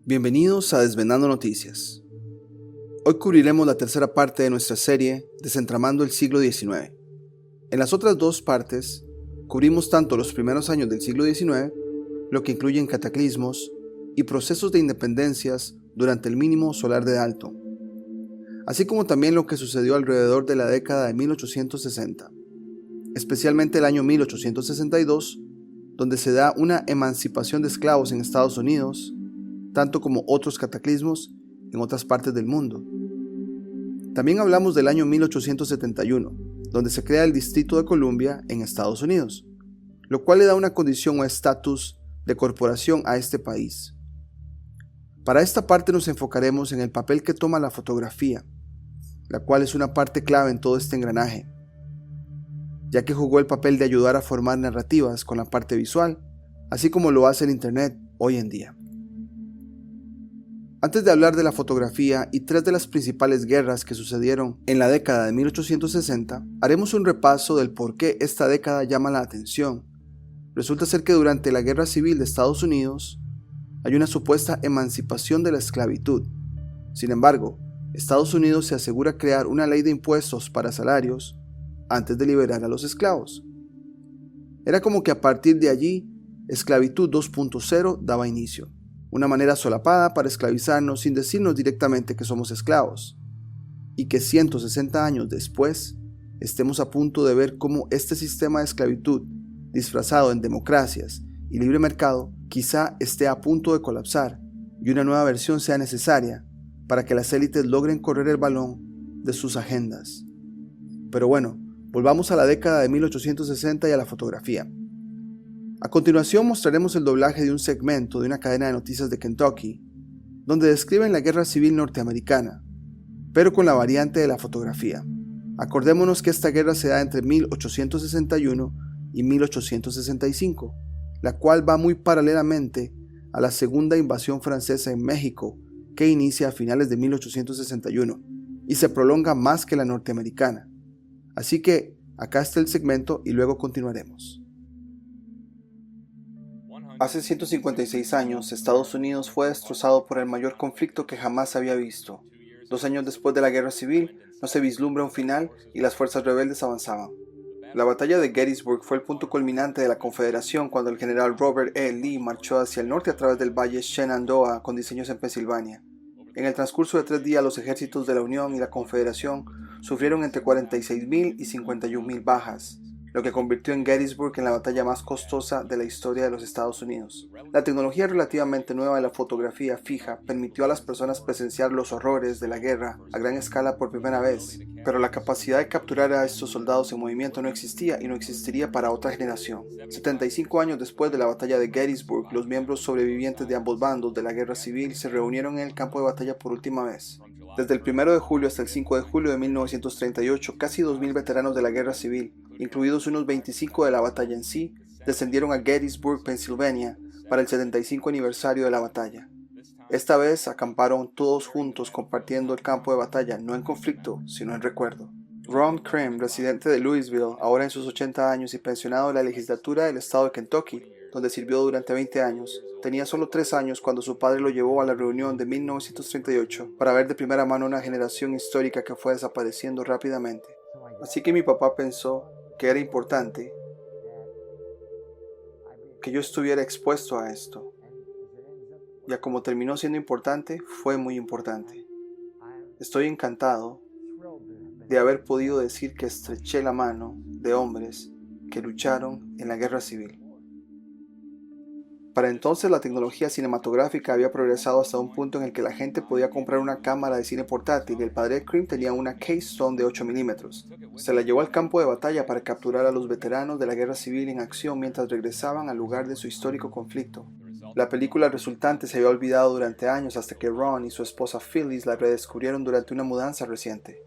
Bienvenidos a Desvendando Noticias. Hoy cubriremos la tercera parte de nuestra serie Desentramando el siglo XIX. En las otras dos partes, cubrimos tanto los primeros años del siglo XIX, lo que incluyen cataclismos y procesos de independencias durante el mínimo solar de Dalton, así como también lo que sucedió alrededor de la década de 1860, especialmente el año 1862, donde se da una emancipación de esclavos en Estados Unidos, tanto como otros cataclismos en otras partes del mundo. También hablamos del año 1871, donde se crea el Distrito de Columbia en Estados Unidos, lo cual le da una condición o estatus de corporación a este país. Para esta parte nos enfocaremos en el papel que toma la fotografía, la cual es una parte clave en todo este engranaje, ya que jugó el papel de ayudar a formar narrativas con la parte visual, así como lo hace el Internet hoy en día. Antes de hablar de la fotografía y tres de las principales guerras que sucedieron en la década de 1860, haremos un repaso del por qué esta década llama la atención. Resulta ser que durante la Guerra Civil de Estados Unidos hay una supuesta emancipación de la esclavitud. Sin embargo, Estados Unidos se asegura crear una ley de impuestos para salarios antes de liberar a los esclavos. Era como que a partir de allí, Esclavitud 2.0 daba inicio. Una manera solapada para esclavizarnos sin decirnos directamente que somos esclavos, y que 160 años después estemos a punto de ver cómo este sistema de esclavitud, disfrazado en democracias y libre mercado, quizá esté a punto de colapsar y una nueva versión sea necesaria para que las élites logren correr el balón de sus agendas. Pero bueno, volvamos a la década de 1860 y a la fotografía. A continuación mostraremos el doblaje de un segmento de una cadena de noticias de Kentucky, donde describen la guerra civil norteamericana, pero con la variante de la fotografía. Acordémonos que esta guerra se da entre 1861 y 1865, la cual va muy paralelamente a la segunda invasión francesa en México, que inicia a finales de 1861, y se prolonga más que la norteamericana. Así que acá está el segmento y luego continuaremos. Hace 156 años, Estados Unidos fue destrozado por el mayor conflicto que jamás había visto. 2 años después de la Guerra Civil, no se vislumbra un final y las fuerzas rebeldes avanzaban. La batalla de Gettysburg fue el punto culminante de la Confederación cuando el general Robert E. Lee marchó hacia el norte a través del valle Shenandoah con diseños en Pensilvania. En el transcurso de 3 días, los ejércitos de la Unión y la Confederación sufrieron entre 46.000 y 51.000 bajas, lo que convirtió en Gettysburg en la batalla más costosa de la historia de los Estados Unidos. La tecnología relativamente nueva de la fotografía fija permitió a las personas presenciar los horrores de la guerra a gran escala por primera vez, pero la capacidad de capturar a estos soldados en movimiento no existía y no existiría para otra generación. 75 años después de la batalla de Gettysburg, los miembros sobrevivientes de ambos bandos de la guerra civil se reunieron en el campo de batalla por última vez. Desde el 1 de julio hasta el 5 de julio de 1938, casi 2.000 veteranos de la guerra civil, incluidos unos 25 de la batalla en sí, descendieron a Gettysburg, Pensilvania, para el 75 aniversario de la batalla. Esta vez acamparon todos juntos compartiendo el campo de batalla, no en conflicto, sino en recuerdo. Ron Krim, residente de Louisville, ahora en sus 80 años y pensionado de la legislatura del estado de Kentucky, donde sirvió durante 20 años, tenía solo 3 años cuando su padre lo llevó a la reunión de 1938 para ver de primera mano una generación histórica que fue desapareciendo rápidamente. Así que mi papá pensó que era importante que yo estuviera expuesto a esto. Ya como terminó siendo importante, fue muy importante. Estoy encantado de haber podido decir que estreché la mano de hombres que lucharon en la guerra civil. Para entonces la tecnología cinematográfica había progresado hasta un punto en el que la gente podía comprar una cámara de cine portátil y el padre Krim tenía una Keystone de 8 milímetros. Se la llevó al campo de batalla para capturar a los veteranos de la guerra civil en acción mientras regresaban al lugar de su histórico conflicto. La película resultante se había olvidado durante años hasta que Ron y su esposa Phyllis la redescubrieron durante una mudanza reciente.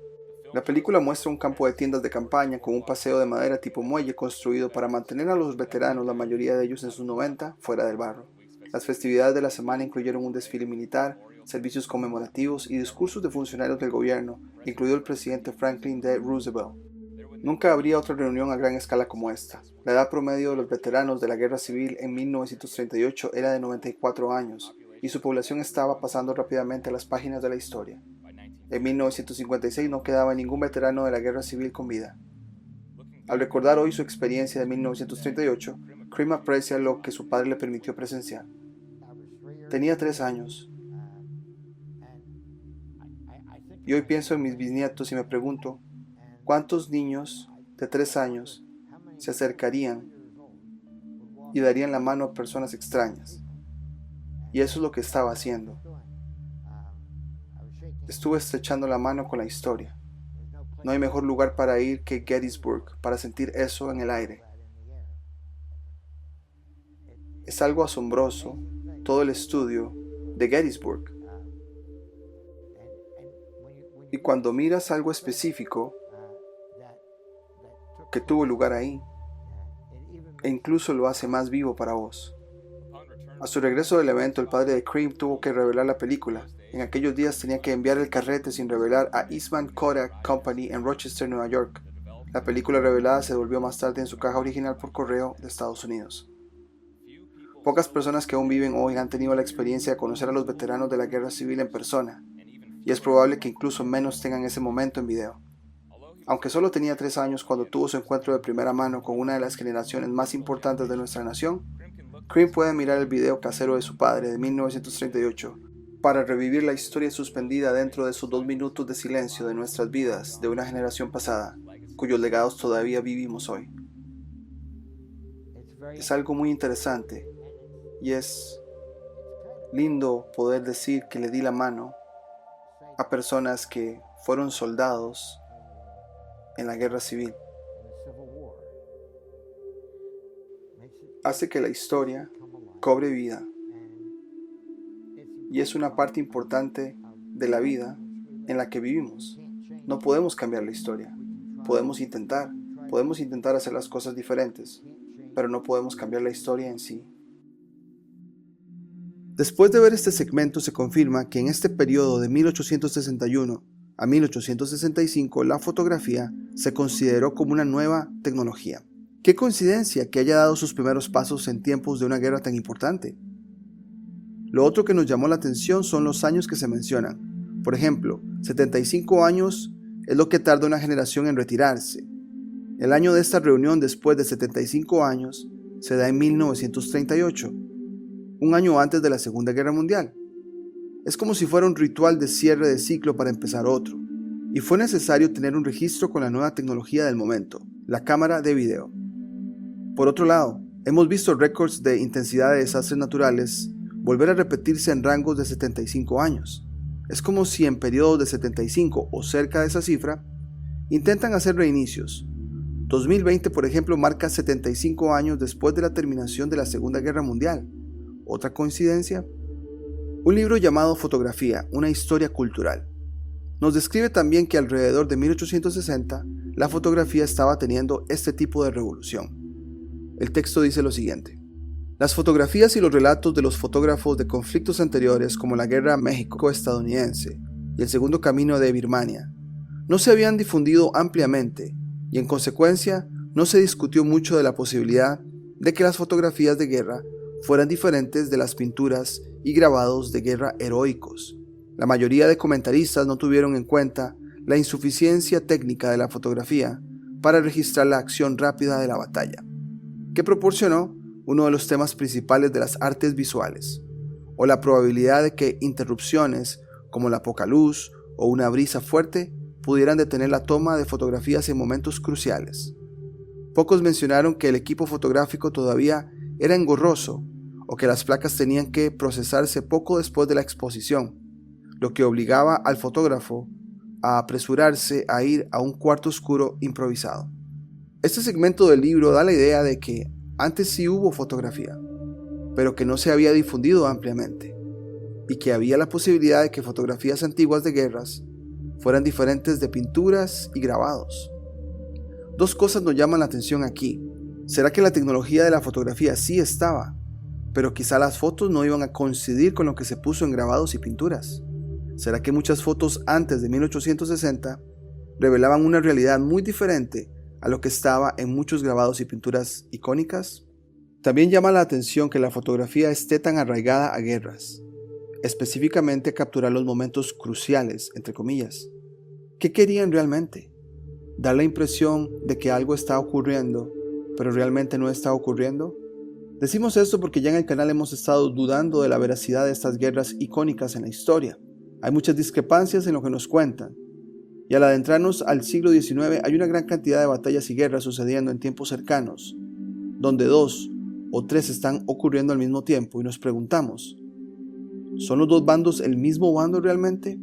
La película muestra un campo de tiendas de campaña con un paseo de madera tipo muelle construido para mantener a los veteranos, la mayoría de ellos en sus 90, fuera del barro. Las festividades de la semana incluyeron un desfile militar, servicios conmemorativos y discursos de funcionarios del gobierno, incluido el presidente Franklin D. Roosevelt. Nunca habría otra reunión a gran escala como esta. La edad promedio de los veteranos de la guerra civil en 1938 era de 94 años, y su población estaba pasando rápidamente a las páginas de la historia. En 1956 no quedaba ningún veterano de la guerra civil con vida. Al recordar hoy su experiencia de 1938, Cream aprecia lo que su padre le permitió presenciar. Tenía 3 años. Y hoy pienso en mis bisnietos y me pregunto, ¿cuántos niños de 3 años se acercarían y darían la mano a personas extrañas? Y eso es lo que estaba haciendo. Estuve estrechando la mano con la historia. No hay mejor lugar para ir que Gettysburg para sentir eso en el aire. Es algo asombroso todo el estudio de Gettysburg. Y cuando miras algo específico que tuvo lugar ahí, e incluso lo hace más vivo para vos. A su regreso del evento, el padre de Cream tuvo que revelar la película. En aquellos días tenía que enviar el carrete sin revelar a Eastman Kodak Company en Rochester, Nueva York. La película revelada se devolvió más tarde en su caja original por correo de Estados Unidos. Pocas personas que aún viven hoy han tenido la experiencia de conocer a los veteranos de la guerra civil en persona, y es probable que incluso menos tengan ese momento en video. Aunque solo tenía 3 años cuando tuvo su encuentro de primera mano con una de las generaciones más importantes de nuestra nación, Cream puede mirar el video casero de su padre de 1938 para revivir la historia suspendida dentro de esos 2 minutos de silencio de nuestras vidas de una generación pasada, cuyos legados todavía vivimos hoy. Es algo muy interesante y es lindo poder decir que le di la mano a personas que fueron soldados en la guerra civil. Hace que la historia cobre vida y es una parte importante de la vida en la que vivimos. No podemos cambiar la historia. Podemos intentar hacer las cosas diferentes, pero no podemos cambiar la historia en sí. Después de ver este segmento se confirma que en este periodo de 1861 a 1865 la fotografía se consideró como una nueva tecnología. Qué coincidencia que haya dado sus primeros pasos en tiempos de una guerra tan importante. Lo otro que nos llamó la atención son los años que se mencionan. Por ejemplo, 75 años es lo que tarda una generación en retirarse. El año de esta reunión después de 75 años se da en 1938, un año antes de la Segunda Guerra Mundial. Es como si fuera un ritual de cierre de ciclo para empezar otro, y fue necesario tener un registro con la nueva tecnología del momento, la cámara de video. Por otro lado, hemos visto récords de intensidad de desastres naturales volver a repetirse en rangos de 75 años. Es como si en periodos de 75 o cerca de esa cifra, intentan hacer reinicios. 2020, por ejemplo, marca 75 años después de la terminación de la Segunda Guerra Mundial. ¿Otra coincidencia? Un libro llamado Fotografía, una historia cultural, nos describe también que alrededor de 1860 la fotografía estaba teniendo este tipo de revolución. El texto dice lo siguiente: las fotografías y los relatos de los fotógrafos de conflictos anteriores como la Guerra México-estadounidense y el Segundo Camino de Birmania no se habían difundido ampliamente y en consecuencia no se discutió mucho de la posibilidad de que las fotografías de guerra fueran diferentes de las pinturas y grabados de guerra heroicos. La mayoría de comentaristas no tuvieron en cuenta la insuficiencia técnica de la fotografía para registrar la acción rápida de la batalla, que proporcionó uno de los temas principales de las artes visuales, o la probabilidad de que interrupciones como la poca luz o una brisa fuerte pudieran detener la toma de fotografías en momentos cruciales. Pocos mencionaron que el equipo fotográfico todavía era engorroso o que las placas tenían que procesarse poco después de la exposición, lo que obligaba al fotógrafo a apresurarse a ir a un cuarto oscuro improvisado. Este segmento del libro da la idea de que antes sí hubo fotografía, pero que no se había difundido ampliamente, y que había la posibilidad de que fotografías antiguas de guerras fueran diferentes de pinturas y grabados. Dos cosas nos llaman la atención aquí. ¿Será que la tecnología de la fotografía sí estaba, pero quizá las fotos no iban a coincidir con lo que se puso en grabados y pinturas? ¿Será que muchas fotos antes de 1860 revelaban una realidad muy diferente a lo que estaba en muchos grabados y pinturas icónicas? También llama la atención que la fotografía esté tan arraigada a guerras. específicamente capturar los momentos cruciales, entre comillas. ¿Qué querían realmente? ¿Dar la impresión de que algo está ocurriendo, pero realmente no está ocurriendo? Decimos esto porque ya en el canal hemos estado dudando de la veracidad de estas guerras icónicas en la historia. Hay muchas discrepancias en lo que nos cuentan. Y al adentrarnos al siglo XIX hay una gran cantidad de batallas y guerras sucediendo en tiempos cercanos, donde 2 o 3 están ocurriendo al mismo tiempo y nos preguntamos, ¿son los dos bandos el mismo bando realmente?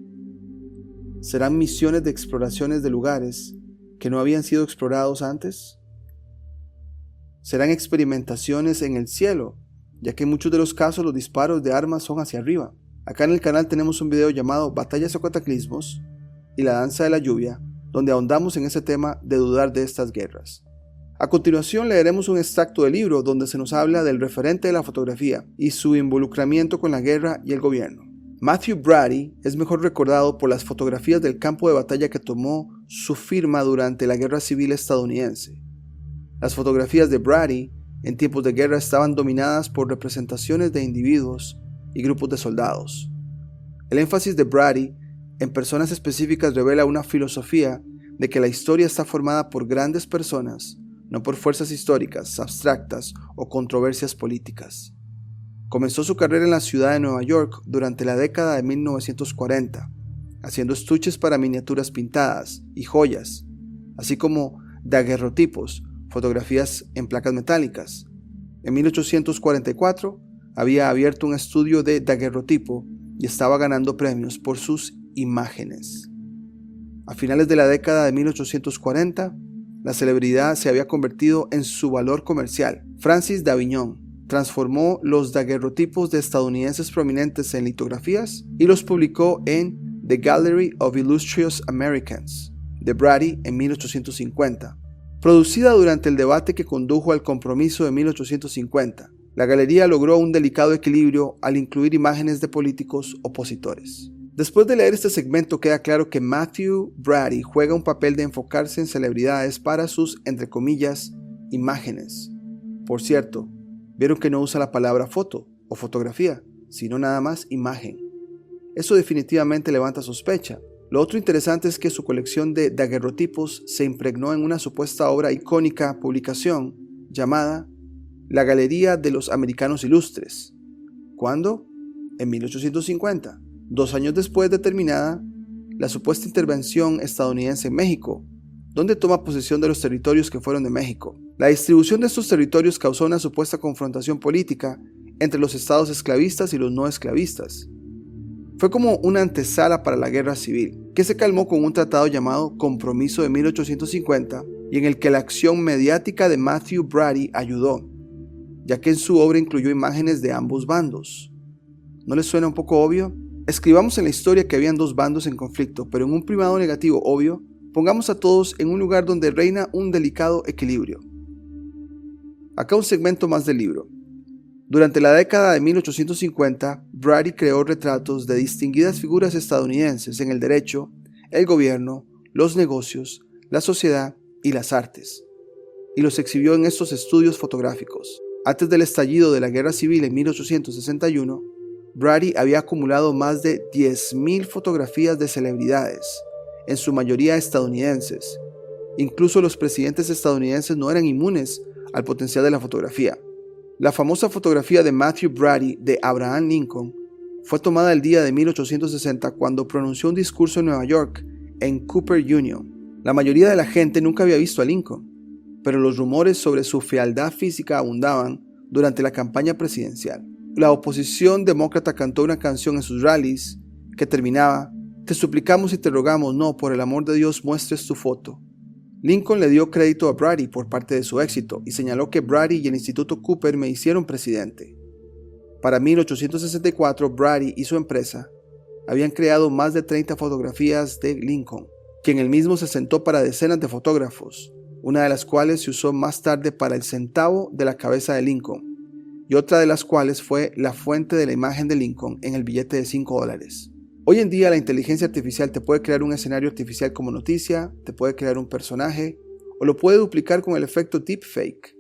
¿Serán misiones de exploraciones de lugares que no habían sido explorados antes? ¿Serán experimentaciones en el cielo, ya que en muchos de los casos los disparos de armas son hacia arriba? Acá en el canal tenemos un video llamado Batallas o Cataclismos y la danza de la lluvia, donde ahondamos en ese tema de dudar de estas guerras. A continuación leeremos un extracto del libro donde se nos habla del referente de la fotografía y su involucramiento con la guerra y el gobierno. Matthew Brady es mejor recordado por las fotografías del campo de batalla que tomó su firma durante la Guerra Civil estadounidense. Las fotografías de Brady en tiempos de guerra estaban dominadas por representaciones de individuos y grupos de soldados. El énfasis de Brady en personas específicas revela una filosofía de que la historia está formada por grandes personas, no por fuerzas históricas, abstractas o controversias políticas. Comenzó su carrera en la ciudad de Nueva York durante la década de 1940, haciendo estuches para miniaturas pintadas y joyas, así como daguerrotipos, fotografías en placas metálicas. En 1844 había abierto un estudio de daguerrotipo y estaba ganando premios por sus imágenes. A finales de la década de 1840, la celebridad se había convertido en su valor comercial. Francis Davignon transformó los daguerrotipos de estadounidenses prominentes en litografías y los publicó en The Gallery of Illustrious Americans de Brady en 1850. Producida durante el debate que condujo al compromiso de 1850, la galería logró un delicado equilibrio al incluir imágenes de políticos opositores. Después de leer este segmento queda claro que Matthew Brady juega un papel de enfocarse en celebridades para sus, entre comillas, imágenes. Por cierto, vieron que no usa la palabra foto o fotografía, sino nada más imagen. Eso definitivamente levanta sospecha. Lo otro interesante es que su colección de daguerrotipos se impregnó en una supuesta obra icónica publicación llamada La Galería de los Americanos Ilustres. ¿Cuándo? En 1850. 2 años después de terminada la supuesta intervención estadounidense en México, donde toma posesión de los territorios que fueron de México. La distribución de estos territorios causó una supuesta confrontación política entre los estados esclavistas y los no esclavistas. Fue como una antesala para la guerra civil, que se calmó con un tratado llamado Compromiso de 1850 y en el que la acción mediática de Matthew Brady ayudó, ya que en su obra incluyó imágenes de ambos bandos. ¿No les suena un poco obvio? Escribamos en la historia que habían 2 bandos en conflicto, pero en un primado negativo obvio, pongamos a todos en un lugar donde reina un delicado equilibrio. Acá un segmento más del libro. Durante la década de 1850, Brady creó retratos de distinguidas figuras estadounidenses en el derecho, el gobierno, los negocios, la sociedad y las artes, y los exhibió en estos estudios fotográficos. Antes del estallido de la Guerra Civil en 1861, Brady había acumulado más de 10.000 fotografías de celebridades, en su mayoría estadounidenses. Incluso los presidentes estadounidenses no eran inmunes al potencial de la fotografía. La famosa fotografía de Matthew Brady de Abraham Lincoln fue tomada el día de 1860 cuando pronunció un discurso en Nueva York, en Cooper Union. La mayoría de la gente nunca había visto a Lincoln, pero los rumores sobre su fealdad física abundaban durante la campaña presidencial. La oposición demócrata cantó una canción en sus rallies que terminaba: "Te suplicamos y te rogamos, no, por el amor de Dios, muestres tu foto". Lincoln le dio crédito a Brady por parte de su éxito y señaló que Brady y el Instituto Cooper me hicieron presidente. Para 1864, Brady y su empresa habían creado más de 30 fotografías de Lincoln, quien él mismo se sentó para decenas de fotógrafos, una de las cuales se usó más tarde para el centavo de la cabeza de Lincoln, y otra de las cuales fue la fuente de la imagen de Lincoln en el billete de $5. Hoy en día la inteligencia artificial te puede crear un escenario artificial como noticia, te puede crear un personaje, o lo puede duplicar con el efecto deepfake.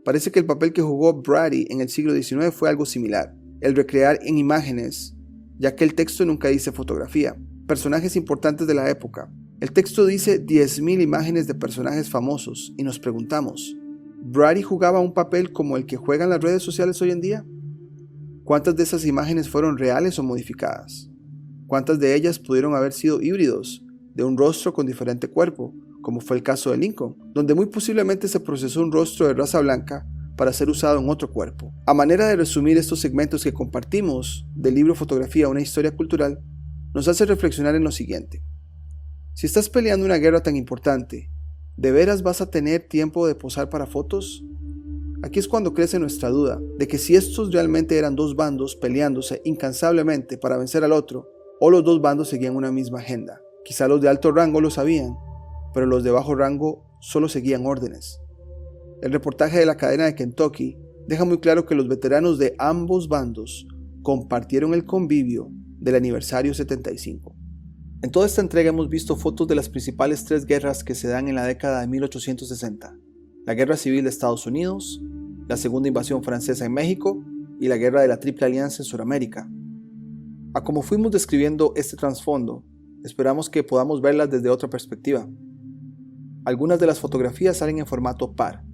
Parece que el papel que jugó Brady en el siglo XIX fue algo similar, el recrear en imágenes ya que el texto nunca dice fotografía. Personajes importantes de la época. El texto dice 10,000 imágenes de personajes famosos y nos preguntamos, ¿Brady jugaba un papel como el que juegan las redes sociales hoy en día? ¿Cuántas de esas imágenes fueron reales o modificadas? ¿Cuántas de ellas pudieron haber sido híbridos, de un rostro con diferente cuerpo, como fue el caso de Lincoln, donde muy posiblemente se procesó un rostro de raza blanca para ser usado en otro cuerpo? A manera de resumir estos segmentos que compartimos del libro Fotografía, una historia cultural, nos hace reflexionar en lo siguiente. Si estás peleando una guerra tan importante, ¿de veras vas a tener tiempo de posar para fotos? Aquí es cuando crece nuestra duda de que si estos realmente eran dos bandos peleándose incansablemente para vencer al otro, o los dos bandos seguían una misma agenda. Quizá los de alto rango lo sabían, pero los de bajo rango solo seguían órdenes. El reportaje de la cadena de Kentucky deja muy claro que los veteranos de ambos bandos compartieron el convivio del aniversario 75. En toda esta entrega hemos visto fotos de las principales 3 guerras que se dan en la década de 1860. La Guerra Civil de Estados Unidos, la Segunda Invasión Francesa en México y la Guerra de la Triple Alianza en Sudamérica. A como fuimos describiendo este trasfondo, esperamos que podamos verlas desde otra perspectiva. Algunas de las fotografías salen en formato par.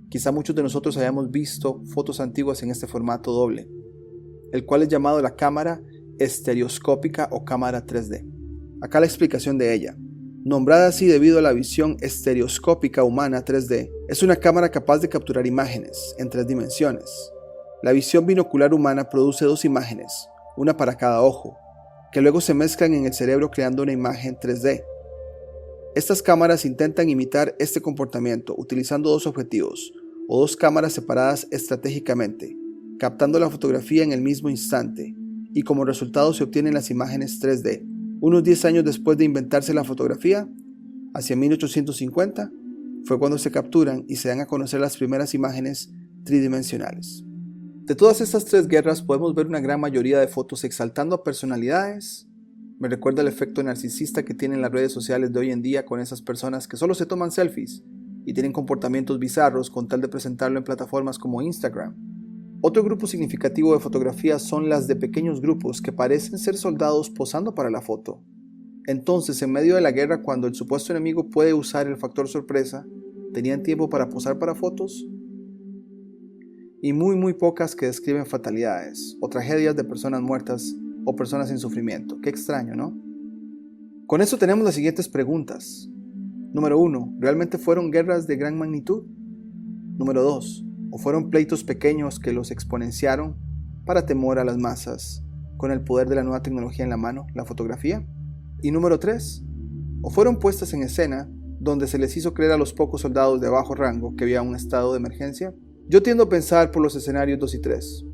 Quizá muchos de nosotros hayamos visto fotos antiguas en este formato doble, el cual es llamado la cámara estereoscópica o cámara 3D. Acá la explicación de ella. Nombrada así debido a la visión estereoscópica humana 3D, es una cámara capaz de capturar imágenes en 3 dimensiones. La visión binocular humana produce 2 imágenes, una para cada ojo, que luego se mezclan en el cerebro creando una imagen 3D. Estas cámaras intentan imitar este comportamiento utilizando 2 objetivos, o 2 cámaras separadas estratégicamente, captando la fotografía en el mismo instante, y como resultado se obtienen las imágenes 3D. Unos 10 años después de inventarse la fotografía, hacia 1850, fue cuando se capturan y se dan a conocer las primeras imágenes tridimensionales. De todas estas 3 guerras podemos ver una gran mayoría de fotos exaltando a personalidades. Me recuerda el efecto narcisista que tienen las redes sociales de hoy en día con esas personas que solo se toman selfies y tienen comportamientos bizarros con tal de presentarlo en plataformas como Instagram. Otro grupo significativo de fotografías son las de pequeños grupos que parecen ser soldados posando para la foto. Entonces, en medio de la guerra, cuando el supuesto enemigo puede usar el factor sorpresa, ¿tenían tiempo para posar para fotos? Y muy pocas que describen fatalidades o tragedias de personas muertas o personas en sufrimiento. Qué extraño, ¿no? Con eso tenemos las siguientes preguntas. Número 1. ¿Realmente fueron guerras de gran magnitud? Número 2. ¿O fueron pleitos pequeños que los exponenciaron para temor a las masas con el poder de la nueva tecnología en la mano, la fotografía? Y número 3. ¿O fueron puestas en escena donde se les hizo creer a los pocos soldados de bajo rango que había un estado de emergencia? Yo tiendo a pensar por los escenarios 2 y 3.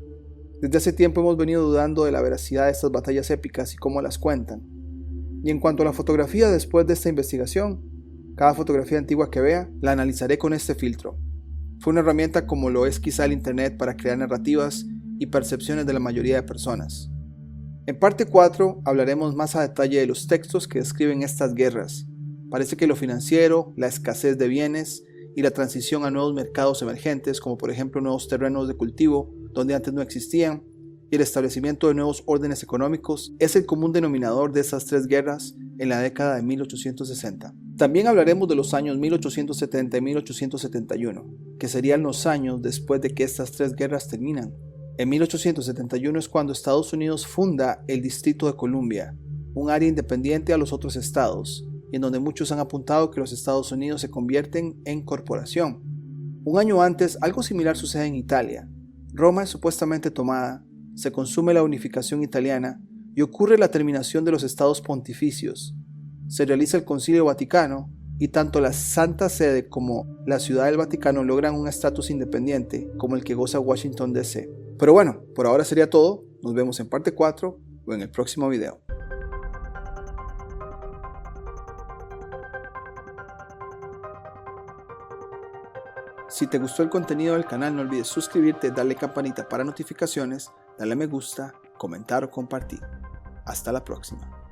Desde hace tiempo hemos venido dudando de la veracidad de estas batallas épicas y cómo las cuentan. Y en cuanto a la fotografía después de esta investigación, cada fotografía antigua que vea la analizaré con este filtro. Fue una herramienta como lo es quizá el internet para crear narrativas y percepciones de la mayoría de personas. En parte 4 hablaremos más a detalle de los textos que describen estas guerras. Parece que lo financiero, la escasez de bienes y la transición a nuevos mercados emergentes, como por ejemplo nuevos terrenos de cultivo donde antes no existían, y el establecimiento de nuevos órdenes económicos es el común denominador de estas 3 guerras en la década de 1860. También hablaremos de los años 1870 y 1871, que serían los años después de que estas 3 guerras terminan. En 1871 es cuando Estados Unidos funda el Distrito de Columbia, un área independiente a los otros estados, y en donde muchos han apuntado que los Estados Unidos se convierten en corporación. Un año antes, algo similar sucede en Italia. Roma es supuestamente tomada, se consume la unificación italiana y ocurre la terminación de los estados pontificios. Se realiza el Concilio Vaticano y tanto la Santa Sede como la Ciudad del Vaticano logran un estatus independiente como el que goza Washington DC. Pero bueno, por ahora sería todo. Nos vemos en parte 4 o en el próximo video. Si te gustó el contenido del canal, no olvides suscribirte, darle campanita para notificaciones, darle me gusta, comentar o compartir. Hasta la próxima.